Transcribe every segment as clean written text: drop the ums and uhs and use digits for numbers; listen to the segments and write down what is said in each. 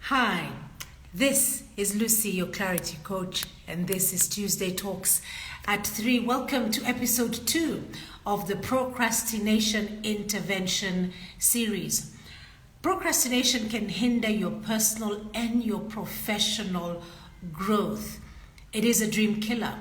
Hi, this is Lucy, your clarity coach, and this is Tuesday Talks at 3. Welcome to episode 2 of the Procrastination Intervention series. Procrastination can hinder your personal and your professional growth. It is a dream killer.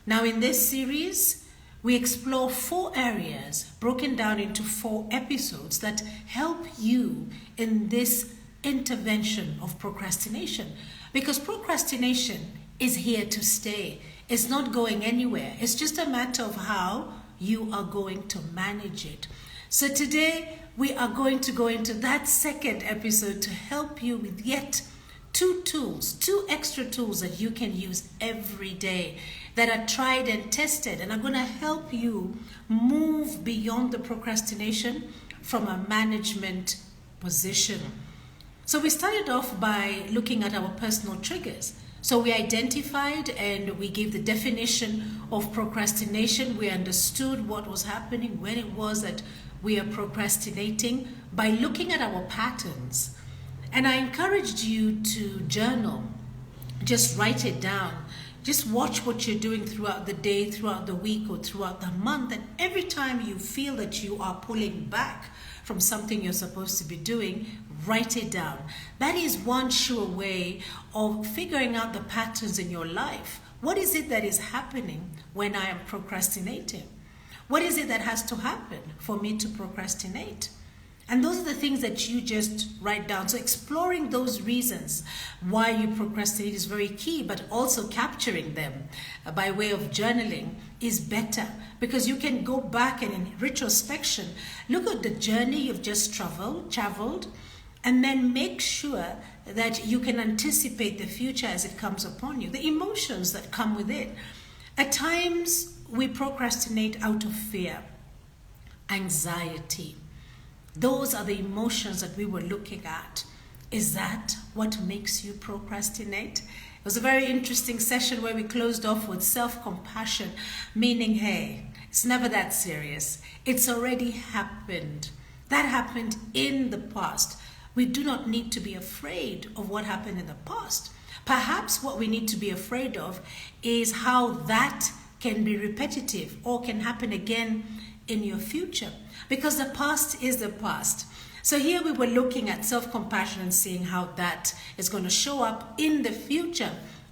Now, in this series, we explore 4 areas broken down into 4 episodes that help you in this intervention of procrastination, because procrastination is here to stay. It's not going anywhere. It's just a matter of how you are going to manage it. So today we are going to go into that second episode to help you with yet 2 tools, 2 extra tools that you can use every day that are tried and tested and are going to help you move beyond the procrastination from a management position. So we started off by looking at our personal triggers. So we identified and we gave the definition of procrastination. We understood what was happening, when it was that we are procrastinating by looking at our patterns. And I encouraged you to journal, just write it down. Just watch what you're doing throughout the day, throughout the week, or throughout the month. And every time you feel that you are pulling back from something you're supposed to be doing, write it down. That is one sure way of figuring out the patterns in your life. What is it that is happening when I am procrastinating? What is it that has to happen for me to procrastinate? And those are the things that you just write down. So exploring those reasons why you procrastinate is very key, but also capturing them by way of journaling is better, because you can go back and in retrospection, look at the journey you've just traveled, and then make sure that you can anticipate the future as it comes upon you, the emotions that come with it. At times, we procrastinate out of fear, anxiety. Those are the emotions that we were looking at. Is that what makes you procrastinate? It was a very interesting session where we closed off with self-compassion, meaning, hey, it's never that serious. It's already happened. That happened in the past. We do not need to be afraid of what happened in the past. Perhaps what we need to be afraid of is how that can be repetitive or can happen again in your future, because the past is the past. So here we were looking at self-compassion and seeing how that is going to show up in the future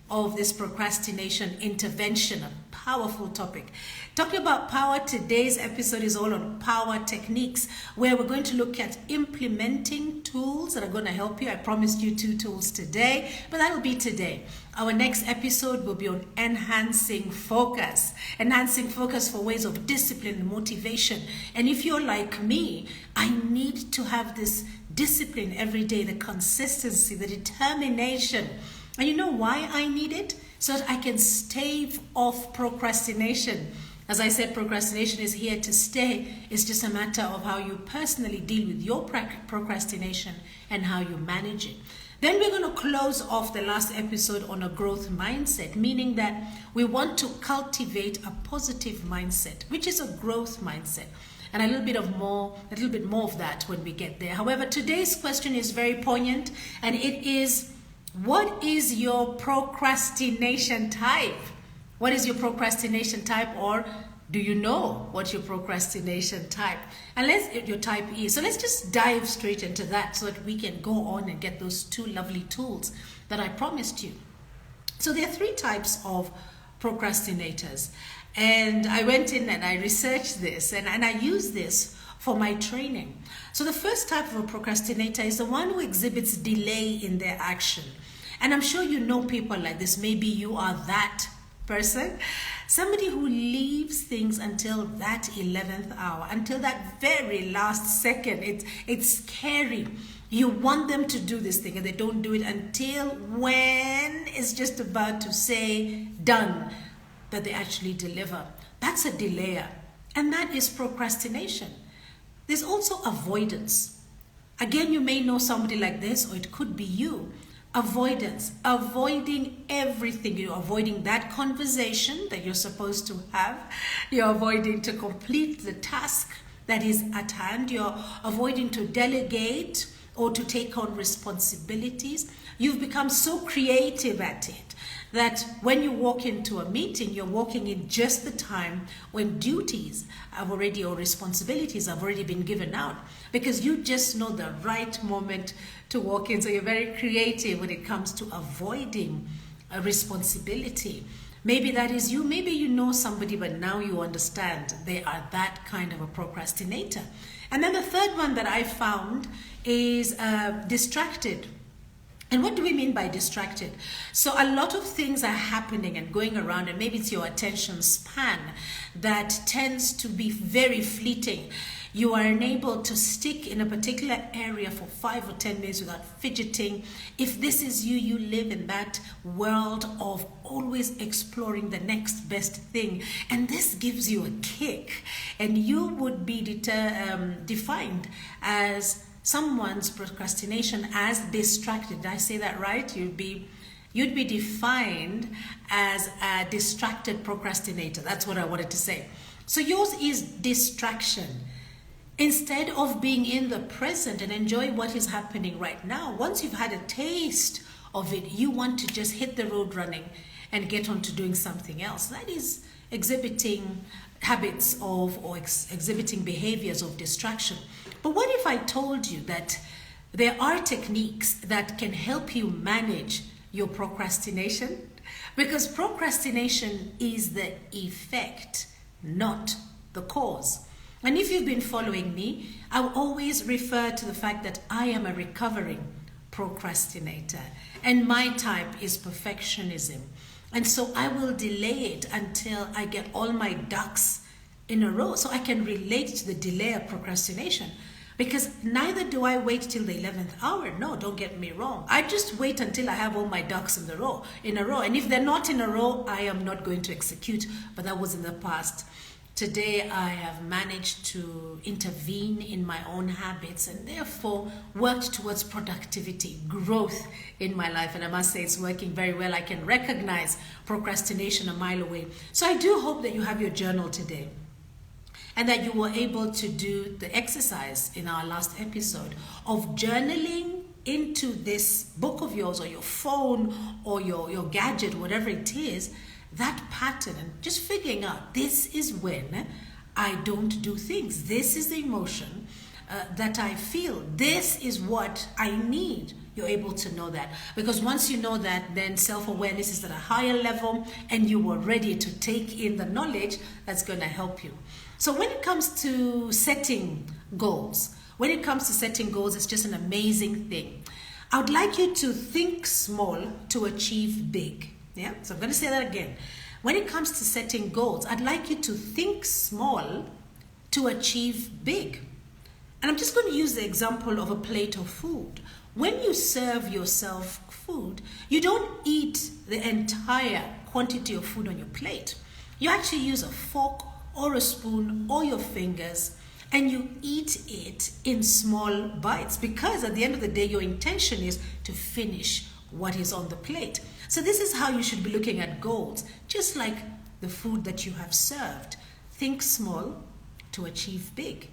of this procrastination intervention, a powerful topic. Talking about power, today's episode is all on power techniques, where we're going to look at implementing tools that are going to help you. I promised you 2 tools today, but that'll be today. Our next episode will be on enhancing focus for ways of discipline and motivation. And if you're like me, I need to have this discipline every day, the consistency, the determination. And you know why I need it? So that I can stave off procrastination. As I said, procrastination is here to stay. It's just a matter of how you personally deal with your procrastination and how you manage it. Then we're going to close off the last episode on a growth mindset, meaning that we want to cultivate a positive mindset, which is a growth mindset. And a little bit more of that when we get there. However, today's question is very poignant, and it is, what is your procrastination type? What is your procrastination type, or do you know what your procrastination type? And your type is. So let's just dive straight into that so that we can go on and get those 2 lovely tools that I promised you. So there are 3 types of procrastinators. And I went in and I researched this and I use this for my training. So the first type of a procrastinator is the one who exhibits delay in their action. And I'm sure you know people like this. Maybe you are that person. Somebody who leaves things until that 11th hour, until that very last second. It's scary. You want them to do this thing and they don't do it until when it's just about to say done, that they actually deliver. That's a delayer. And that is procrastination. There's also avoidance. Again, you may know somebody like this, or it could be you. Avoidance, avoiding everything. You're avoiding that conversation that you're supposed to have. You're avoiding to complete the task that is at hand. You're avoiding to delegate or to take on responsibilities. You've become so creative at it that when you walk into a meeting, you're walking in just the time when duties have already, or responsibilities have already been given out, because you just know the right moment to walk in. So you're very creative when it comes to avoiding a responsibility. Maybe that is you, maybe you know somebody, but now you understand they are that kind of a procrastinator. And then the third one that I found is distracted. And what do we mean by distracted? So a lot of things are happening and going around, and maybe it's your attention span that tends to be very fleeting. You are unable to stick in a particular area for 5 or 10 minutes without fidgeting. If this is you, you live in that world of always exploring the next best thing. And this gives you a kick. And you would be defined as someone's procrastination as distracted. Did I say that right? You'd be defined as a distracted procrastinator. That's what I wanted to say. So yours is distraction. Instead of being in the present and enjoy what is happening right now, once you've had a taste of it, you want to just hit the road running and get on to doing something else. That is exhibiting habits of, or exhibiting behaviors of distraction. But what if I told you that there are techniques that can help you manage your procrastination? Because procrastination is the effect, not the cause. And if you've been following me, I'll always refer to the fact that I am a recovering procrastinator, and my type is perfectionism. And so I will delay it until I get all my ducks in a row. So I can relate to the delay of procrastination, because neither do I wait till the 11th hour. No, don't get me wrong. I just wait until I have all my ducks in a row. And if they're not in a row, I am not going to execute. But that was in the past. Today, I have managed to intervene in my own habits and therefore worked towards productivity, growth in my life. And I must say it's working very well. I can recognize procrastination a mile away. So I do hope that you have your journal today and that you were able to do the exercise in our last episode of journaling into this book of yours, or your phone, or your gadget, whatever it is, that pattern, and just figuring out this is when I don't do things. This is the emotion that I feel. This is what I need. You're able to know that, because once you know that, then self-awareness is at a higher level and you are ready to take in the knowledge that's going to help you. So when it comes to setting goals, it's just an amazing thing. I would like you to think small to achieve big. Yeah, so I'm going to say that again. When it comes to setting goals, I'd like you to think small to achieve big. And I'm just going to use the example of a plate of food. When you serve yourself food, you don't eat the entire quantity of food on your plate. You actually use a fork or a spoon or your fingers, and you eat it in small bites, because at the end of the day, your intention is to finish what is on the plate. So this is how you should be looking at goals, just like the food that you have served. Think small to achieve big.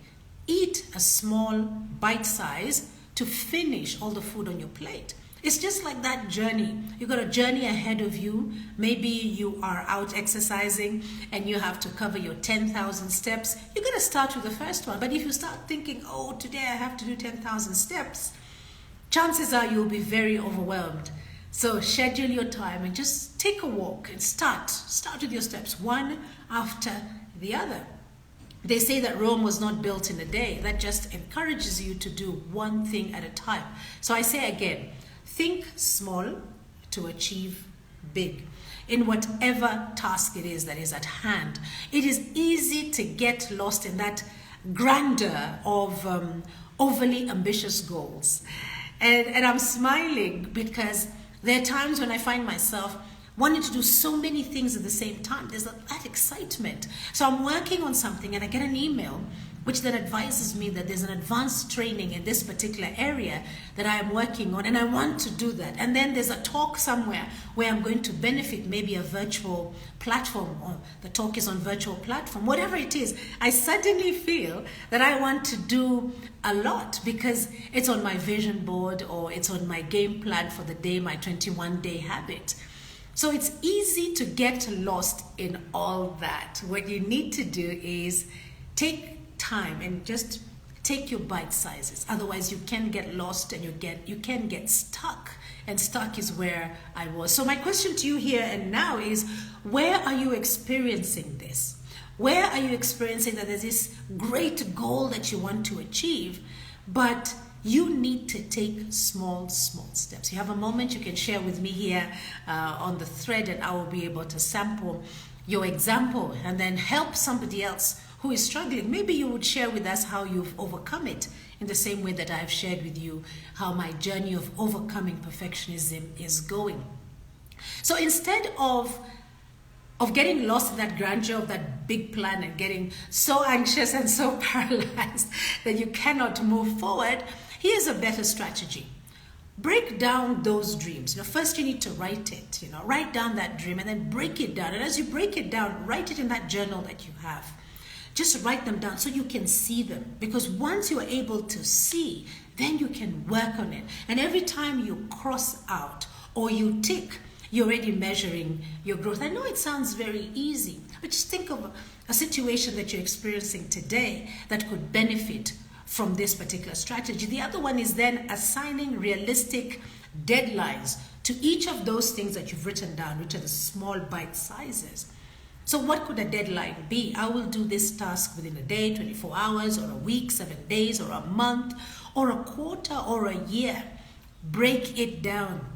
Eat a small bite size to finish all the food on your plate. It's just like that journey. You've got a journey ahead of you. Maybe you are out exercising and you have to cover your 10,000 steps. You're going to start with the first one. But if you start thinking, oh, today I have to do 10,000 steps, chances are you'll be very overwhelmed. So schedule your time and just take a walk and start with your steps, one after the other. They say that Rome was not built in a day. That just encourages you to do one thing at a time. So I say again, think small to achieve big in whatever task it is that is at hand. It is easy to get lost in that grandeur of overly ambitious goals. And I'm smiling because there are times when I find myself wanting to do so many things at the same time. There's that excitement. So I'm working on something and I get an email which then advises me that there's an advanced training in this particular area that I am working on, and I want to do that. And then there's a talk somewhere where I'm going to benefit, maybe a virtual platform, or the talk is on virtual platform, whatever it is. I suddenly feel that I want to do a lot because it's on my vision board or it's on my game plan for the day, my 21-day habit. So it's easy to get lost in all that. What you need to do is take time and just take your bite sizes. Otherwise you can get lost and you can get stuck, and stuck is where I was. So my question to you here and now is, where are you experiencing this? Where are you experiencing that there's this great goal that you want to achieve, but you need to take small steps? You have a moment, you can share with me here on the thread, and I will be able to sample your example and then help somebody else who is struggling. Maybe you would share with us how you've overcome it, in the same way that I've shared with you how my journey of overcoming perfectionism is going. So instead of getting lost in that grandeur of that big plan and getting so anxious and so paralyzed that you cannot move forward, here's a better strategy. Break down those dreams. First you need to write it. Write down that dream and then break it down. And as you break it down, write it in that journal that you have. Just write them down so you can see them. Because once you are able to see, then you can work on it. And every time you cross out or you tick, you're already measuring your growth. I know it sounds very easy, but just think of a situation that you're experiencing today that could benefit from this particular strategy. The other one is then assigning realistic deadlines to each of those things that you've written down, which are the small bite sizes. So what could a deadline be? I will do this task within a day, 24 hours, or a week, 7 days, or a month, or a quarter, or a year. Break it down.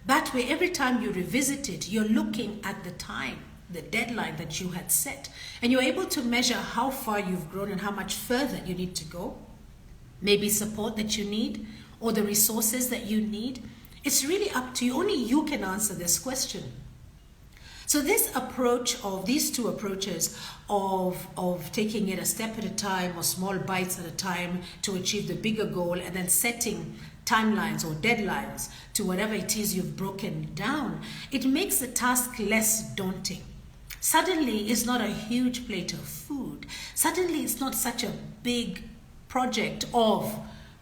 That way, every time you revisit it, you're looking at the time, the deadline that you had set, and you're able to measure how far you've grown and how much further you need to go. Maybe support that you need, or the resources that you need. It's really up to you. Only you can answer this question. So this approach of these two approaches of taking it a step at a time or small bites at a time to achieve the bigger goal, and then setting timelines or deadlines to whatever it is you've broken down, it makes the task less daunting. Suddenly it's not a huge plate of food. Suddenly it's not such a big project of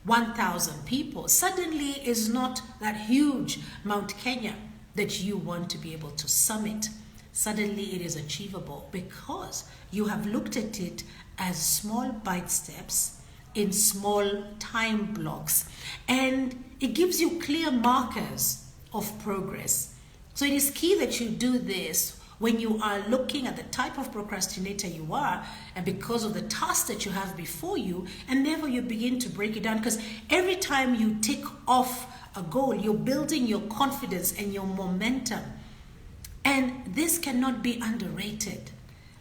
1,000 people. Suddenly it's not that huge Mount Kenya that you want to be able to summit. Suddenly it is achievable because you have looked at it as small bite steps in small time blocks, and it gives you clear markers of progress. So it is key that you do this when you are looking at the type of procrastinator you are, and because of the task that you have before you, and never you begin to break it down, because every time you tick off a goal, you're building your confidence and your momentum. And this cannot be underrated,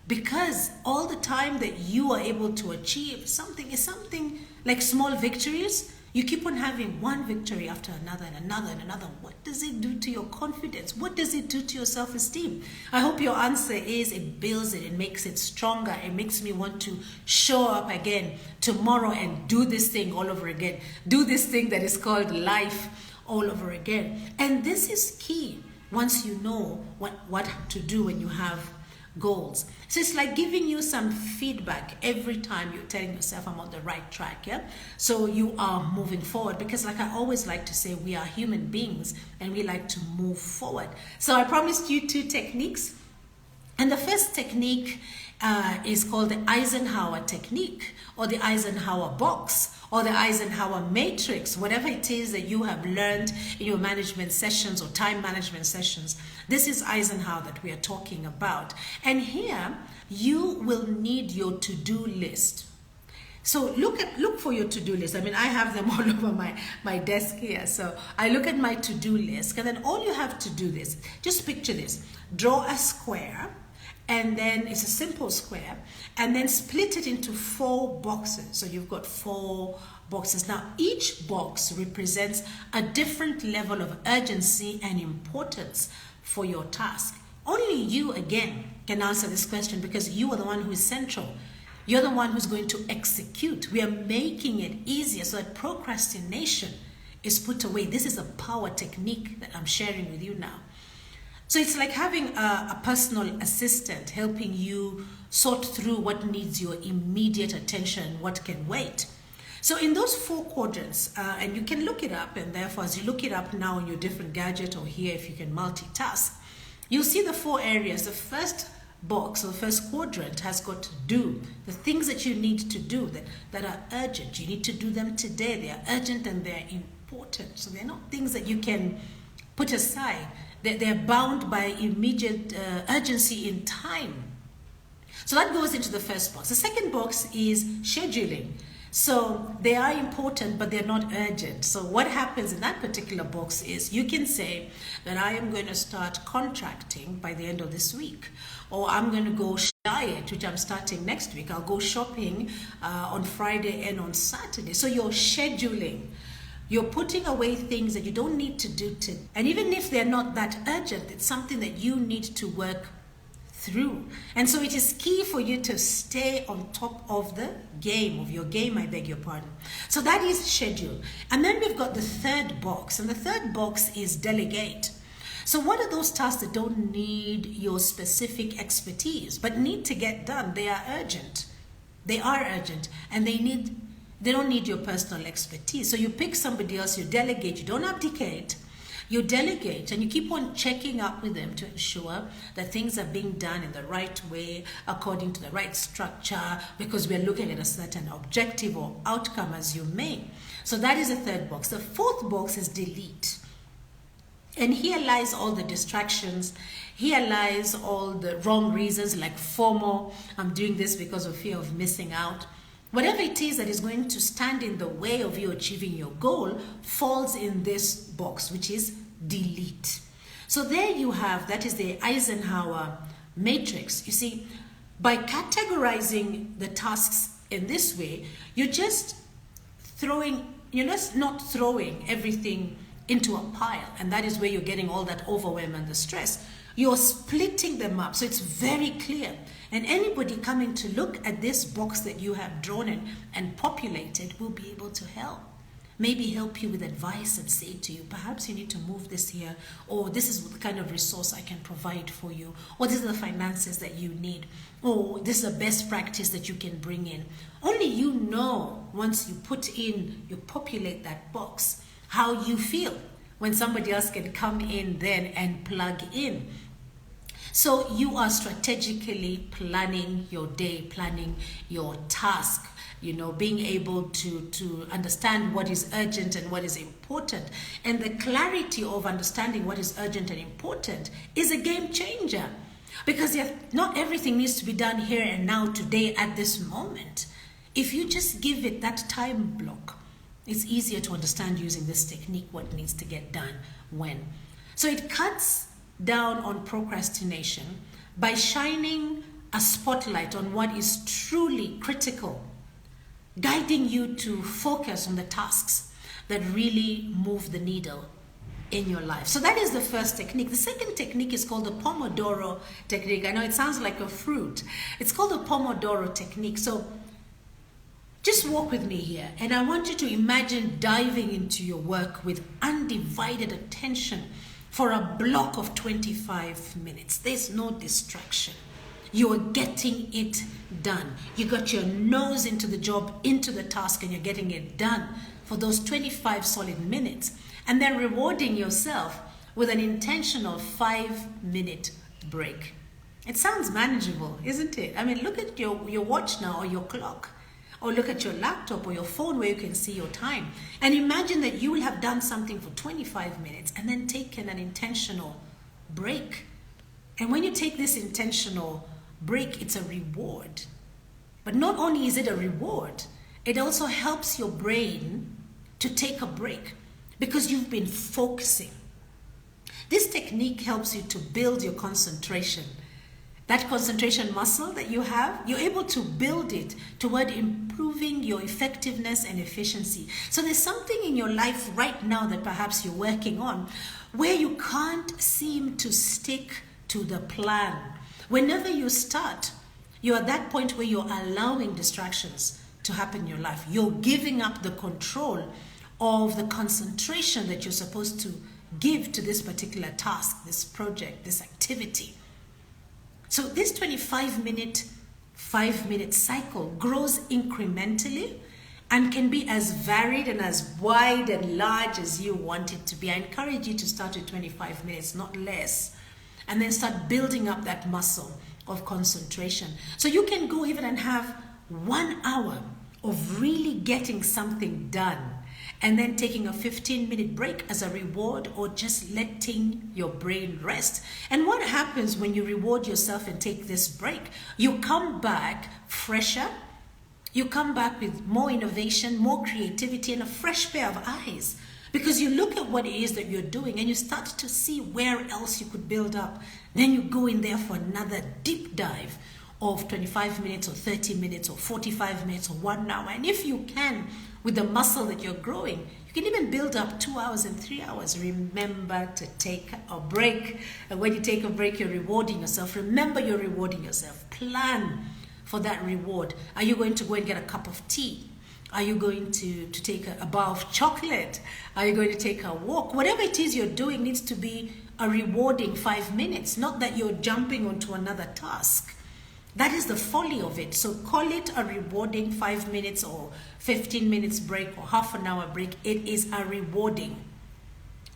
because all the time that you are able to achieve something is something like small victories. You keep on having one victory after another and another and another. What does it do to your confidence? What does it do to your self-esteem? I hope your answer is it builds it, it makes it stronger. It makes me want to show up again tomorrow and do this thing all over again. Do this thing that is called life all over again. And this is key once you know what to do when you have goals. So it's like giving you some feedback every time you're telling yourself I'm on the right track, yeah? So you are moving forward, because like I always like to say, we are human beings and we like to move forward. So I promised you 2 techniques. And the first technique is called the Eisenhower technique, or the Eisenhower box, or the Eisenhower matrix, whatever it is that you have learned in your management sessions or time management sessions. This is Eisenhower that we are talking about. And here you will need your to-do list. So look for your to-do list. I mean, I have them all over my desk here. So I look at my to-do list, and then all you have to do this, just picture this, draw a square, and then it's a simple square, and then split it into 4 boxes. So you've got 4 boxes. Now each box represents a different level of urgency and importance for your task. Only you again can answer this question, because you are the one who is central. You're the one who's going to execute. We are making it easier so that procrastination is put away. This is a power technique that I'm sharing with you now. So it's like having a personal assistant helping you sort through what needs your immediate attention, what can wait. So in those 4 quadrants, and you can look it up, and therefore as you look it up now on your different gadget or here if you can multitask, you'll see the 4 areas. The first box or the first quadrant has got to do, the things that you need to do that are urgent. You need to do them today. They are urgent and they're important. So they're not things that you can put aside. They're bound by immediate urgency in time. So that goes into the first box. The second box is scheduling. So they are important, but they're not urgent. So what happens in that particular box is you can say that I am going to start contracting by the end of this week, or I'm going to go diet, which I'm starting next week. I'll go shopping on Friday and on Saturday. So you're scheduling. You're putting away things that you don't need to do today. And even if they're not that urgent, it's something that you need to work through. And so it is key for you to stay on top of the game, of your game, I beg your pardon. So that is schedule. And then we've got the third box, and the third box is delegate. So what are those tasks that don't need your specific expertise, but need to get done? They are urgent. They are urgent, and they don't need your personal expertise. So you pick somebody else, you delegate, you don't abdicate. You delegate and you keep on checking up with them to ensure that things are being done in the right way, according to the right structure, because we're looking at a certain objective or outcome as you may. So that is the third box. The fourth box is delete. And here lies all the distractions. Here lies all the wrong reasons like FOMO. I'm doing this because of fear of missing out. Whatever it is that is going to stand in the way of you achieving your goal falls in this box, which is delete. So there you have, that is the Eisenhower matrix. You see, by categorizing the tasks in this way, you're just not throwing everything into a pile. And that is where you're getting all that overwhelm and the stress. You're splitting them up. So it's very clear. And anybody coming to look at this box that you have drawn in and populated will be able to help. Maybe help you with advice and say to you, perhaps you need to move this here, or this is the kind of resource I can provide for you, or these are the finances that you need, or this is a best practice that you can bring in. Only you know, once you populate that box, how you feel when somebody else can come in then and plug in. So you are strategically planning your day, planning your task, being able to understand what is urgent and what is important. And the clarity of understanding what is urgent and important is a game changer, because not everything needs to be done here and now, today, at this moment. If you just give it that time block, it's easier to understand using this technique what needs to get done when. So it cuts down on procrastination by shining a spotlight on what is truly critical, guiding you to focus on the tasks that really move the needle in your life. So that is the first technique. The second technique is called the Pomodoro technique. I know it sounds like a fruit. It's called the Pomodoro technique. So just walk with me here, and I want you to imagine diving into your work with undivided attention for a block of 25 minutes. There's no distraction. You are getting it done. You got your nose into the job, into the task, and you're getting it done for those 25 solid minutes. And then rewarding yourself with an intentional 5-minute break. It sounds manageable, isn't it? I mean, look at your watch now, or your clock, or look at your laptop or your phone where you can see your time. And imagine that you will have done something for 25 minutes and then taken an intentional break. And when you take this intentional break, it's a reward. But not only is it a reward, it also helps your brain to take a break because you've been focusing. This technique helps you to build your concentration. That concentration muscle that you have, you're able to build it toward improving your effectiveness and efficiency. So there's something in your life right now that perhaps you're working on where you can't seem to stick to the plan. Whenever you start, You're at that point where you're allowing distractions to happen in your life. You're giving up the control of the concentration that you're supposed to give to this particular task, this project, this activity. So this 25-minute, 5-minute cycle grows incrementally and can be as varied and as wide and large as you want it to be. I encourage you to start with 25 minutes, not less, and then start building up that muscle of concentration. So you can go even and have 1 hour of really getting something done, and then taking a 15-minute break as a reward, or just letting your brain rest. And what happens when you reward yourself and take this break? You come back fresher, you come back with more innovation, more creativity, and a fresh pair of eyes. Because you look at what it is that you're doing and you start to see where else you could build up. Then you go in there for another deep dive of 25 minutes or 30 minutes or 45 minutes or 1 hour. And if you can, with the muscle that you're growing, you can even build up 2 hours and 3 hours. Remember to take a break. And when you take a break, you're rewarding yourself. Remember, you're rewarding yourself. Plan for that reward. Are you going to go and get a cup of tea? Are you going to take a bar of chocolate? Are you going to take a walk? Whatever it is you're doing needs to be a rewarding 5 minutes, not that you're jumping onto another task. That is the folly of it. So call it a rewarding 5 minutes or 15 minutes break or half an hour break. It is a rewarding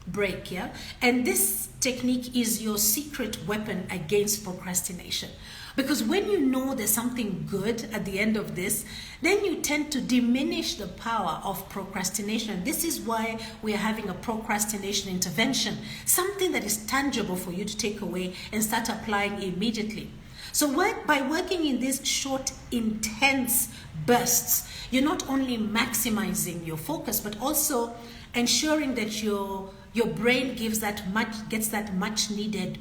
break, yeah? And this technique is your secret weapon against procrastination. Because when you know there's something good at the end of this, then you tend to diminish the power of procrastination. This is why we are having a procrastination intervention, something that is tangible for you to take away and start applying immediately. So by working in these short, intense bursts, you're not only maximizing your focus, but also ensuring that your brain gets that much needed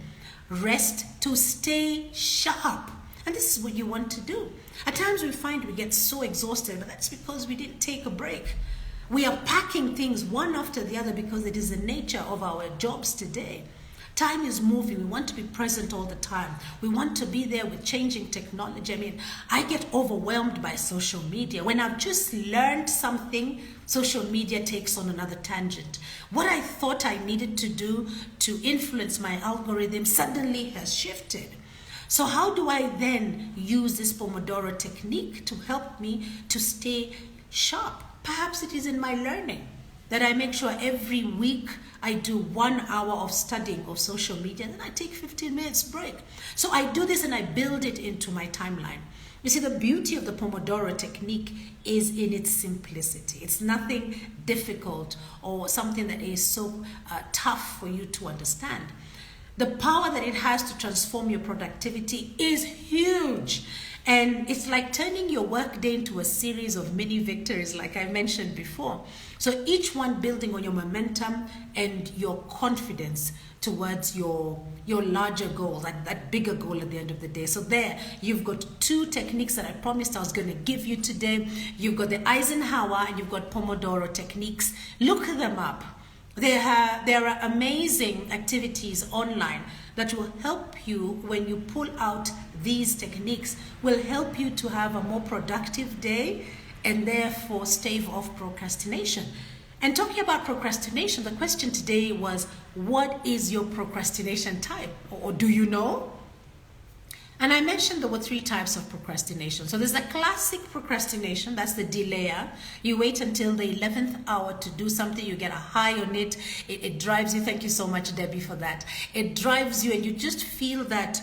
rest to stay sharp. And this is what you want to do. At times we find we get so exhausted, but that's because we didn't take a break. We are packing things one after the other because it is the nature of our jobs today. Time is moving. We want to be present all the time. We want to be there with changing technology. I mean, I get overwhelmed by social media. When I've just learned something, social media takes on another tangent. What I thought I needed to do to influence my algorithm suddenly has shifted. So how do I then use this Pomodoro technique to help me to stay sharp? Perhaps it is in my learning that I make sure every week I do 1 hour of studying of social media, and then I take 15 minutes break. So I do this and I build it into my timeline. You see, the beauty of the Pomodoro technique is in its simplicity. It's nothing difficult or something that is so tough for you to understand. The power that it has to transform your productivity is huge. And it's like turning your workday into a series of mini victories, like I mentioned before. So each one building on your momentum and your confidence towards your larger goal, that bigger goal at the end of the day. So there, you've got 2 techniques that I promised I was going to give you today. You've got the Eisenhower and you've got Pomodoro techniques. Look them up. There are amazing activities online that will help you when you pull out these techniques, will help you to have a more productive day and therefore stave off procrastination. And talking about procrastination, the question today was, what is your procrastination type? Or do you know? And I mentioned there were 3 types of procrastination. So there's the classic procrastination, that's the delayer. You wait until the 11th hour to do something, you get a high on it, it drives you. Thank you so much, Debbie, for that. It drives you and you just feel that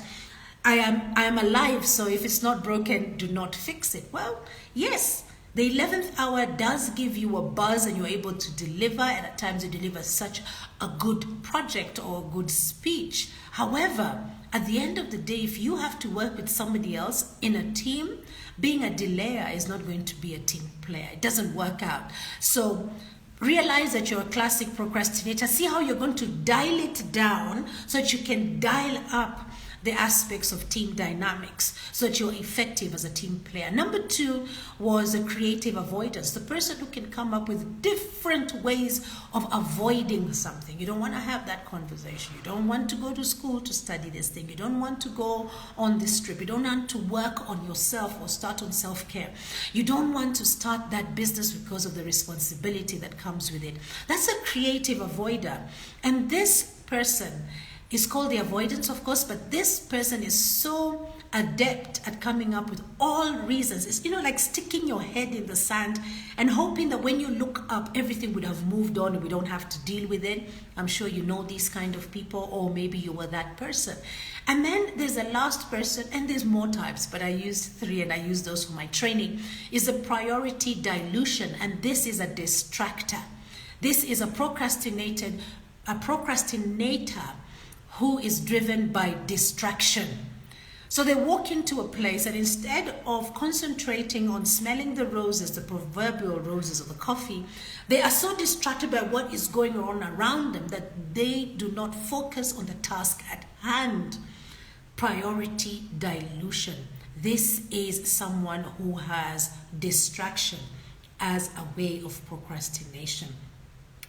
I am alive, so if it's not broken, do not fix it. Well, yes, the 11th hour does give you a buzz and you're able to deliver, and at times you deliver such a good project or a good speech. However, at the end of the day, if you have to work with somebody else in a team, being a delayer is not going to be a team player. It doesn't work out. So realize that you're a classic procrastinator. See how you're going to dial it down so that you can dial up the aspects of team dynamics so that you're effective as a team player. Number 2 was a creative avoidance, the person who can come up with different ways of avoiding something. You don't want to have that conversation. You don't want to go to school to study this thing. You don't want to go on this trip. You don't want to work on yourself or start on self-care. You don't want to start that business because of the responsibility that comes with it. That's a creative avoider. And this person is called the avoidance, of course, but this person is so adept at coming up with all reasons. It's, like sticking your head in the sand and hoping that when you look up, everything would have moved on and we don't have to deal with it. I'm sure you know these kind of people, or maybe you were that person. And then there's the last person, and there's more types, but I used 3 and I use those for my training, is a priority dilution. And this is a distractor. This is a procrastinator who is driven by distraction. So they walk into a place, and instead of concentrating on smelling the roses, the proverbial roses of the coffee, they are so distracted by what is going on around them that they do not focus on the task at hand. Priority dilution. This is someone who has distraction as a way of procrastination.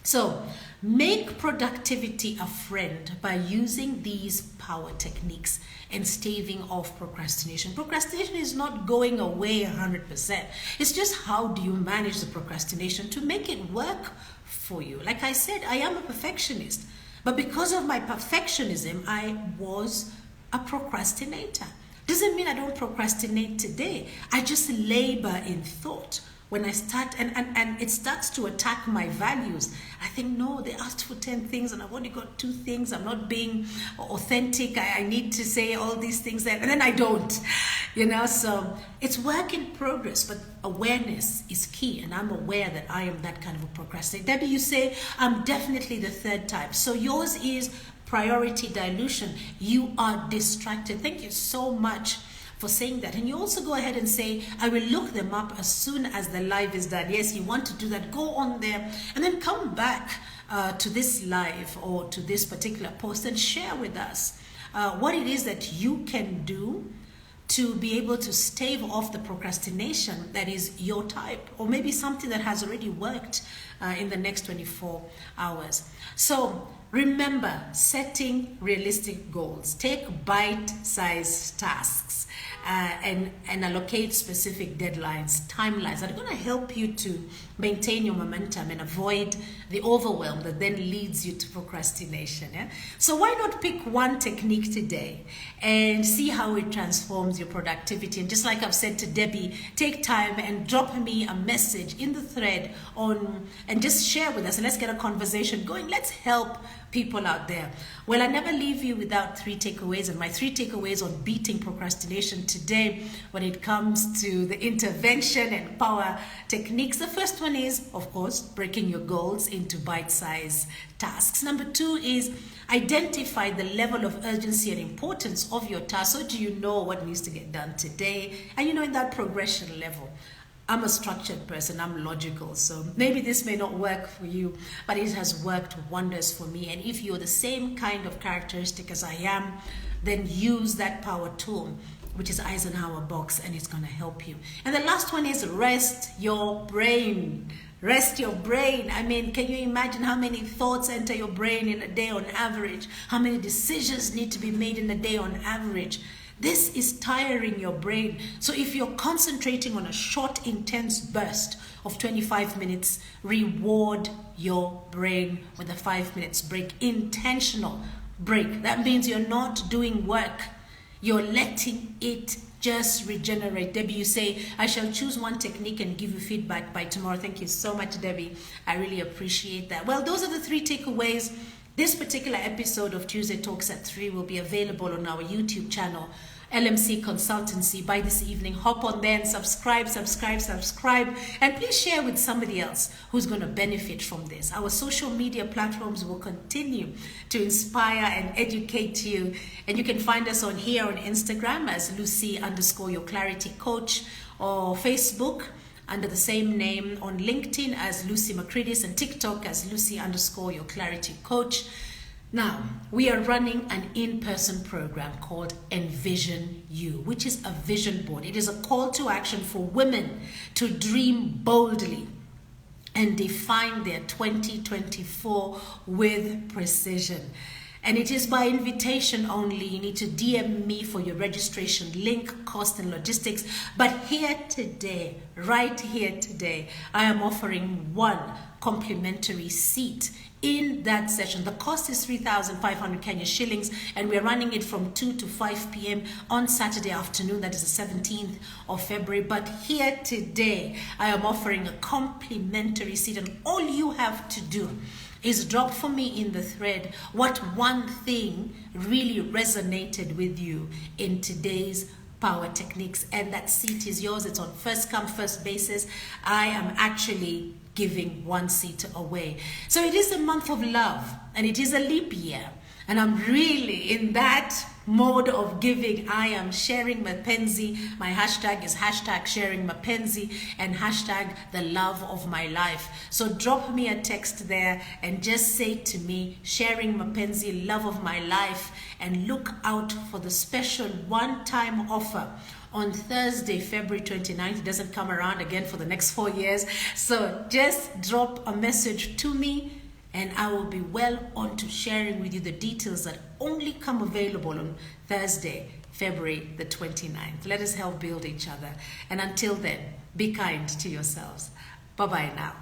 So, make productivity a friend by using these power techniques and staving off procrastination. Procrastination is not going away 100%. It's just how do you manage the procrastination to make it work for you. Like I said, I am a perfectionist, but because of my perfectionism, I was a procrastinator. Doesn't mean I don't procrastinate today. I just labor in thought. When I start and it starts to attack my values, I think, no, they asked for 10 things and I've only got 2 things. I'm not being authentic. I need to say all these things and then I don't, so it's work in progress, but awareness is key. And I'm aware that I am that kind of a procrastinator. Debbie, you say I'm definitely the 3rd type. So yours is priority dilution. You are distracted. Thank you so much for saying that. And you also go ahead and say, I will look them up as soon as the live is done. Yes, you want to do that. Go on there and then come back to this live or to this particular post and share with us what it is that you can do to be able to stave off the procrastination that is your type, or maybe something that has already worked in the next 24 hours. So remember, setting realistic goals. Take bite-sized tasks and allocate specific deadlines, timelines that are going to help you to maintain your momentum and avoid the overwhelm that then leads you to procrastination. Yeah? So why not pick one technique today and see how it transforms your productivity? And just like I've said to Debbie, take time and drop me a message in the thread and just share with us, and let's get a conversation going. Let's help people out there. Well, I never leave you without 3 takeaways, and my 3 takeaways on beating procrastination today when it comes to the intervention and power techniques. The first one is, of course, breaking your goals into bite-sized tasks. Number 2 is identify the level of urgency and importance of your task. So do you know what needs to get done today? And in that progression level. I'm a structured person, I'm logical, so maybe this may not work for you, but it has worked wonders for me. And if you're the same kind of characteristic as I am, then use that power tool, which is Eisenhower box, and it's going to help you. And the last one is rest your brain. Rest your brain. I mean, can you imagine how many thoughts enter your brain in a day on average? How many decisions need to be made in a day on average? This is tiring your brain. So if you're concentrating on a short, intense burst of 25 minutes, reward your brain with a 5 minutes break. Intentional break. That means you're not doing work. You're letting it just regenerate. Debbie, you say, I shall choose one technique and give you feedback by tomorrow. Thank you so much, Debbie. I really appreciate that. Well, those are the 3 takeaways. This particular episode of Tuesday Talks at 3 will be available on our YouTube channel, LMC Consultancy, by this evening. Hop on there and subscribe, and please share with somebody else who's going to benefit from this. Our social media platforms will continue to inspire and educate you, and you can find us on here on Instagram as Lucy_your clarity coach, or Facebook under the same name, on LinkedIn as Lucy Macridis, and TikTok as Lucy_your clarity coach. Now, we are running an in-person program called Envision You, which is a vision board. It is a call to action for women to dream boldly and define their 2024 with precision. And it is by invitation only. You need to DM me for your registration link, cost, and logistics. But here today, right here today, I am offering one complimentary seat in that session. The cost is 3,500 Kenya shillings, and we're running it from 2 to 5 p.m. on Saturday afternoon. That is the 17th of February. But here today, I am offering a complimentary seat, and all you have to do is drop for me in the thread what one thing really resonated with you in today's Power Techniques, and that seat is yours. It's on first come first basis. I am actually giving one seat away. So it is a month of love, and it is a leap year, and I'm really in that mode of giving. I am sharing mapenzi. My hashtag is hashtag sharing mapenzi and hashtag the love of my life. So drop me a text there and just say to me, sharing mapenzi, love of my life, and look out for the special one-time offer on Thursday, February 29th. It doesn't come around again for the next 4 years. So just drop a message to me, and I will be well on to sharing with you the details that only come available on Thursday, February the 29th. Let us help build each other. And until then, be kind to yourselves. Bye-bye now.